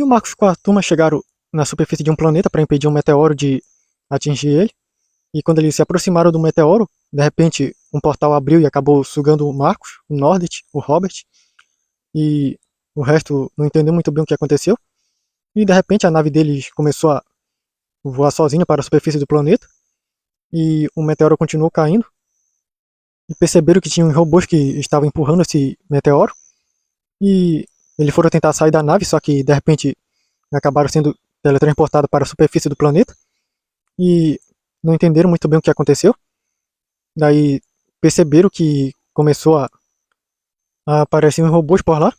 E o Marcos com a turma chegaram na superfície de um planeta para impedir um meteoro de atingir ele. E quando eles se aproximaram do meteoro, de repente um portal abriu e acabou sugando o Marcos, o Nordet, o Robert. E o resto não entendeu muito bem o que aconteceu. E de repente a nave deles começou a voar sozinha para a superfície do planeta. E o meteoro continuou caindo. E perceberam que tinham robôs que estavam empurrando esse meteoro. E eles foram tentar sair da nave, só que de repente acabaram sendo teletransportados para a superfície do planeta. E não entenderam muito bem o que aconteceu. Daí perceberam que começou a aparecer uns robôs por lá,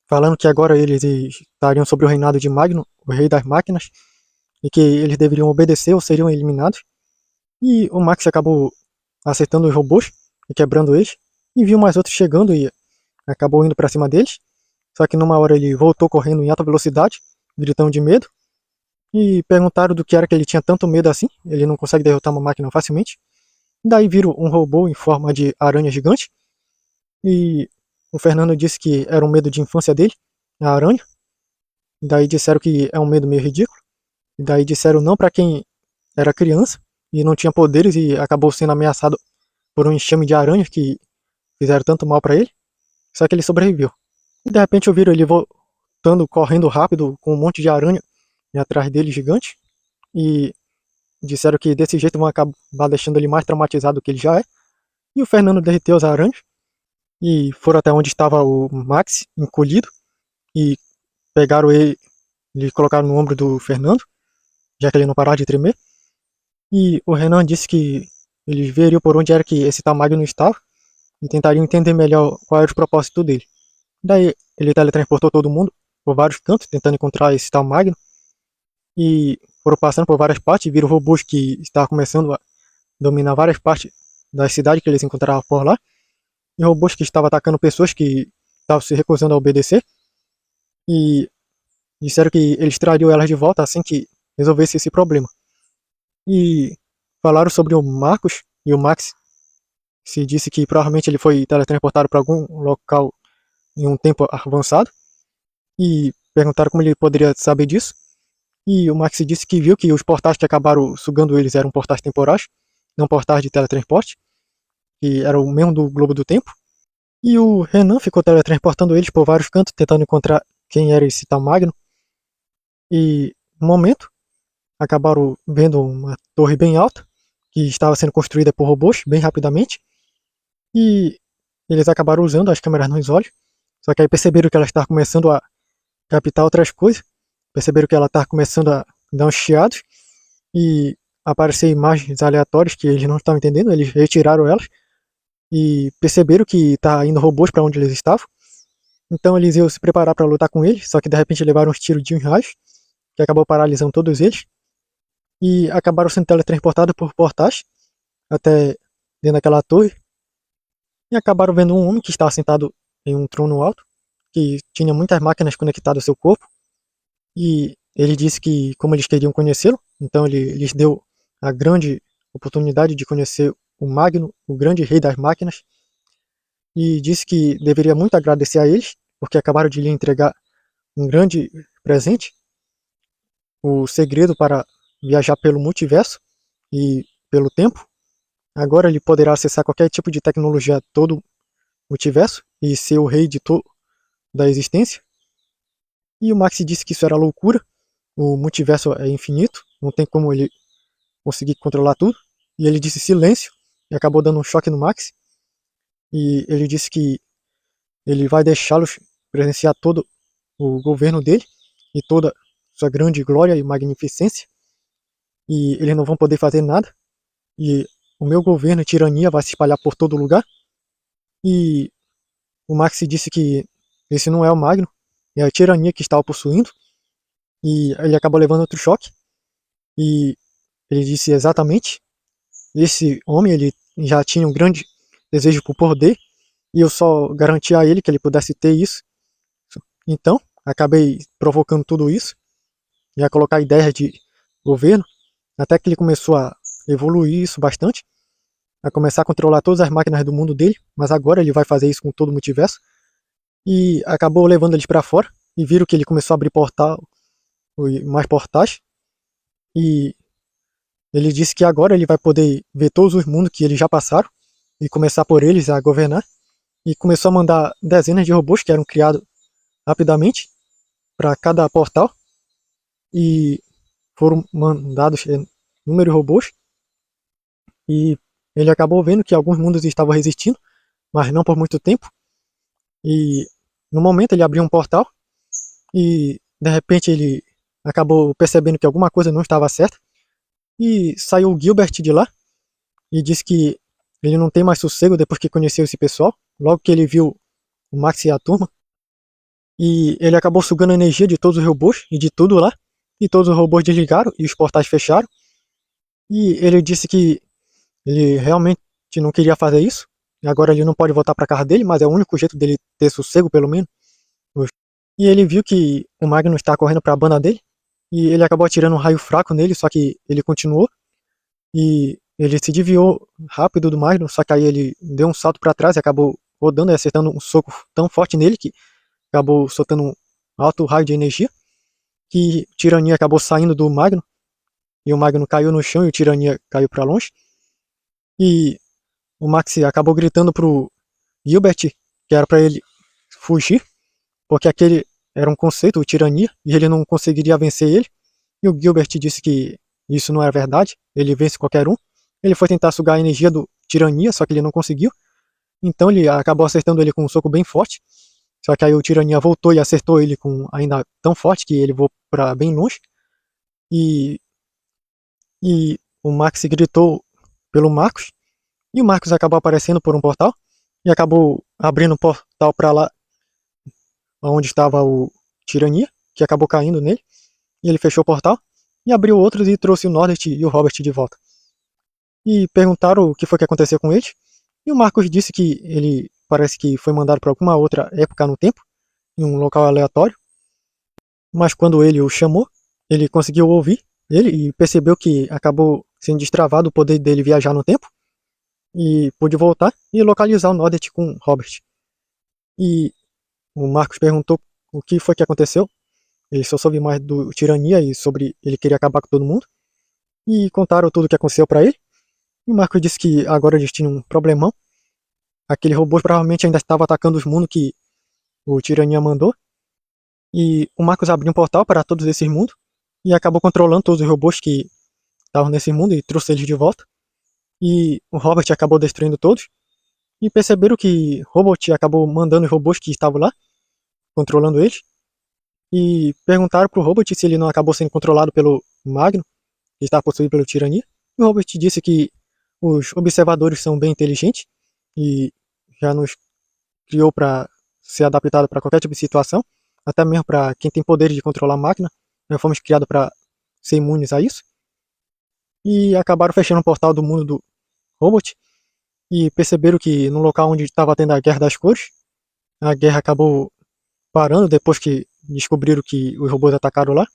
falando que agora eles estariam sobre o reinado de Magno, o rei das máquinas, e que eles deveriam obedecer ou seriam eliminados. E o Max acabou acertando os robôs e quebrando eles, e viu mais outros chegando e acabou indo para cima deles. Só que numa hora ele voltou correndo em alta velocidade, gritando de medo, e perguntaram do que era que ele tinha tanto medo assim, ele não consegue derrotar uma máquina facilmente. Daí viram um robô em forma de aranha gigante, e o Fernando disse que era um medo de infância dele, a aranha. Daí disseram que é um medo meio ridículo, e daí disseram não para quem era criança e não tinha poderes e acabou sendo ameaçado por um enxame de aranhas que fizeram tanto mal para ele, só que ele sobreviveu. E de repente ouviram ele voltando, correndo rápido com um monte de aranha atrás dele gigante, e disseram que desse jeito vão acabar deixando ele mais traumatizado do que ele já é. E o Fernando derreteu as aranhas e foram até onde estava o Max, encolhido, e pegaram ele e colocaram no ombro do Fernando, já que ele não parava de tremer. E o Renan disse que eles veriam por onde era que esse tal Magno estava e tentariam entender melhor qual era o propósito dele. Daí ele teletransportou todo mundo por vários cantos, tentando encontrar esse tal Magno, e foram passando por várias partes e viram robôs que estavam começando a dominar várias partes da cidade que eles encontravam por lá, e robôs que estavam atacando pessoas que estavam se recusando a obedecer, e disseram que eles trariam elas de volta assim que resolvesse esse problema. E falaram sobre o Marcos e o Max. Se disse que provavelmente ele foi teletransportado para algum local em um tempo avançado, e perguntaram como ele poderia saber disso. E o Max disse que viu que os portais que acabaram sugando eles eram portais temporais, não portais de teletransporte, que era o mesmo do Globo do Tempo. E o Renan ficou teletransportando eles por vários cantos, tentando encontrar quem era esse tal Magno. E, no momento, acabaram vendo uma torre bem alta, que estava sendo construída por robôs, bem rapidamente. E eles acabaram usando as câmeras nos olhos, só que aí perceberam que ela estava começando a captar outras coisas, perceberam que ela estava começando a dar uns chiados, e aparecer imagens aleatórias que eles não estavam entendendo, eles retiraram elas, e perceberam que tá indo robôs para onde eles estavam. Então eles iam se preparar para lutar com eles, só que de repente levaram uns tiros de uns raios, que acabou paralisando todos eles, e acabaram sendo teletransportados por portais até dentro daquela torre, e acabaram vendo um homem que estava sentado em um trono alto, que tinha muitas máquinas conectadas ao seu corpo, e ele disse que, como eles queriam conhecê-lo, então ele lhes deu a grande oportunidade de conhecer o Magno, o grande rei das máquinas, e disse que deveria muito agradecer a eles, porque acabaram de lhe entregar um grande presente, o segredo para viajar pelo multiverso e pelo tempo. Agora ele poderá acessar qualquer tipo de tecnologia todo o multiverso e ser o rei de da existência. E o Max disse que isso era loucura, o multiverso é infinito, não tem como ele conseguir controlar tudo. E ele disse silêncio, e acabou dando um choque no Max. E ele disse que ele vai deixá-los presenciar todo o governo dele e toda sua grande glória e magnificência, e eles não vão poder fazer nada, e o meu governo e tirania vai se espalhar por todo lugar. E o Max disse que esse não é o Magno, é a tirania que está o possuindo, e ele acabou levando outro choque, e ele disse exatamente, esse homem ele já tinha um grande desejo por poder, e eu só garanti a ele que ele pudesse ter isso. Então, acabei provocando tudo isso, e a colocar ideias de governo, até que ele começou a evoluir isso bastante, a começar a controlar todas as máquinas do mundo dele, mas agora ele vai fazer isso com todo o multiverso, e acabou levando eles para fora, e viram que ele começou a abrir portal mais portais. E ele disse que agora ele vai poder ver todos os mundos que eles já passaram e começar por eles a governar. E começou a mandar dezenas de robôs que eram criados rapidamente para cada portal. E foram mandados inúmeros robôs. E ele acabou vendo que alguns mundos estavam resistindo, mas não por muito tempo. E no momento ele abriu um portal e de repente ele acabou percebendo que alguma coisa não estava certa. E saiu o Gilbert de lá e disse que ele não tem mais sossego depois que conheceu esse pessoal. Logo que ele viu o Max e a turma. E ele acabou sugando a energia de todos os robôs e de tudo lá. E todos os robôs desligaram e os portais fecharam. E ele disse que ele realmente não queria fazer isso. E agora ele não pode voltar para casa dele, mas é o único jeito dele ter sossego, pelo menos. E ele viu que o Magnus está correndo para a banda dele. E ele acabou atirando um raio fraco nele, só que ele continuou. E ele se desviou rápido do Magnus, só que aí ele deu um salto para trás e acabou rodando e acertando um soco tão forte nele que acabou soltando um alto raio de energia. Que o Tirania acabou saindo do Magnus. E o Magnus caiu no chão e o Tirania caiu para longe. E o Max acabou gritando pro Gilbert que era para ele fugir, porque aquele era um conceito, o Tirania, e ele não conseguiria vencer ele. E o Gilbert disse que isso não é verdade, ele vence qualquer um. Ele foi tentar sugar a energia do Tirania, só que ele não conseguiu. Então ele acabou acertando ele com um soco bem forte. Só que aí o Tirania voltou e acertou ele com ainda tão forte que ele voou para bem longe. E o Max gritou pelo Marcos. E o Marcos acabou aparecendo por um portal. E acabou abrindo um portal para lá onde estava o Tirania, que acabou caindo nele. E ele fechou o portal. E abriu outros e trouxe o Norbert e o Robert de volta. E perguntaram o que foi que aconteceu com eles. E o Marcos disse que ele parece que foi mandado para alguma outra época no tempo, em um local aleatório. Mas quando ele o chamou, ele conseguiu ouvir ele e percebeu que acabou sendo destravado o poder dele viajar no tempo. E pôde voltar e localizar o Norbert com o Robert. E o Marcos perguntou o que foi que aconteceu. Ele só soube mais do Tirania e sobre ele querer acabar com todo mundo. E contaram tudo o que aconteceu para ele. E o Marcos disse que agora eles tinham um problemão. Aquele robô provavelmente ainda estava atacando os mundos que o Tirania mandou. E o Marcos abriu um portal para todos esses mundos. E acabou controlando todos os robôs que estavam nesse mundo e trouxe eles de volta. E o Robert acabou destruindo todos. E perceberam que Robot acabou mandando os robôs que estavam lá, controlando eles. E perguntaram pro Robot se ele não acabou sendo controlado pelo Magno, que estava possuído pelo Tirania. E o Robot disse que os observadores são bem inteligentes e já nos criou para ser adaptado para qualquer tipo de situação, até mesmo para quem tem poderes de controlar a máquina. Nós fomos criados para ser imunes a isso. E acabaram fechando o portal do mundo do Robot e perceberam que no local onde estava tendo a Guerra das Cores, a guerra acabou parando depois que descobriram que os robôs atacaram lá.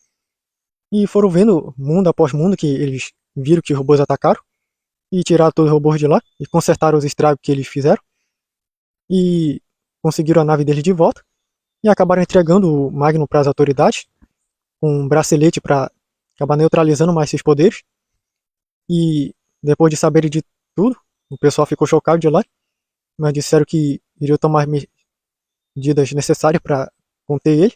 E foram vendo mundo após mundo que eles viram que os robôs atacaram e tiraram todos os robôs de lá e consertaram os estragos que eles fizeram. E conseguiram a nave deles de volta e acabaram entregando o Magno para as autoridades com um bracelete para acabar neutralizando mais seus poderes. E depois de saberem de tudo, o pessoal ficou chocado de lá, mas disseram que iriam tomar medidas necessárias para conter ele.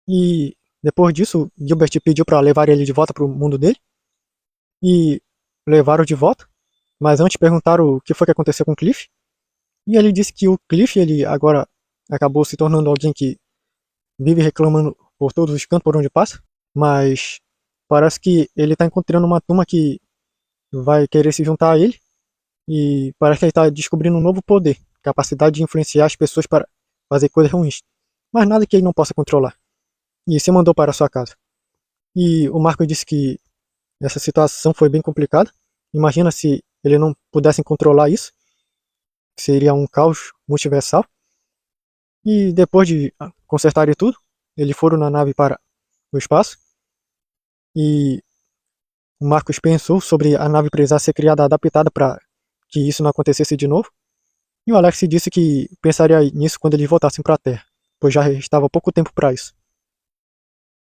E depois disso, Gilbert pediu para levar ele de volta para o mundo dele. E levaram de volta. Mas antes perguntaram o que foi que aconteceu com o Cliff. E ele disse que o Cliff ele agora acabou se tornando alguém que vive reclamando por todos os cantos por onde passa. Mas parece que ele está encontrando uma turma que vai querer se juntar a ele. E parece que ele está descobrindo um novo poder. Capacidade de influenciar as pessoas para fazer coisas ruins. Mas nada que ele não possa controlar. E se mandou para sua casa. E o Marco disse que essa situação foi bem complicada. Imagina se ele não pudesse controlar isso. Seria um caos multiversal. E depois de consertarem tudo, eles foram na nave para o espaço. E o Marcos pensou sobre a nave precisar ser criada adaptada para que isso não acontecesse de novo. E o Alex disse que pensaria nisso quando eles voltassem para a Terra, pois já estava pouco tempo para isso.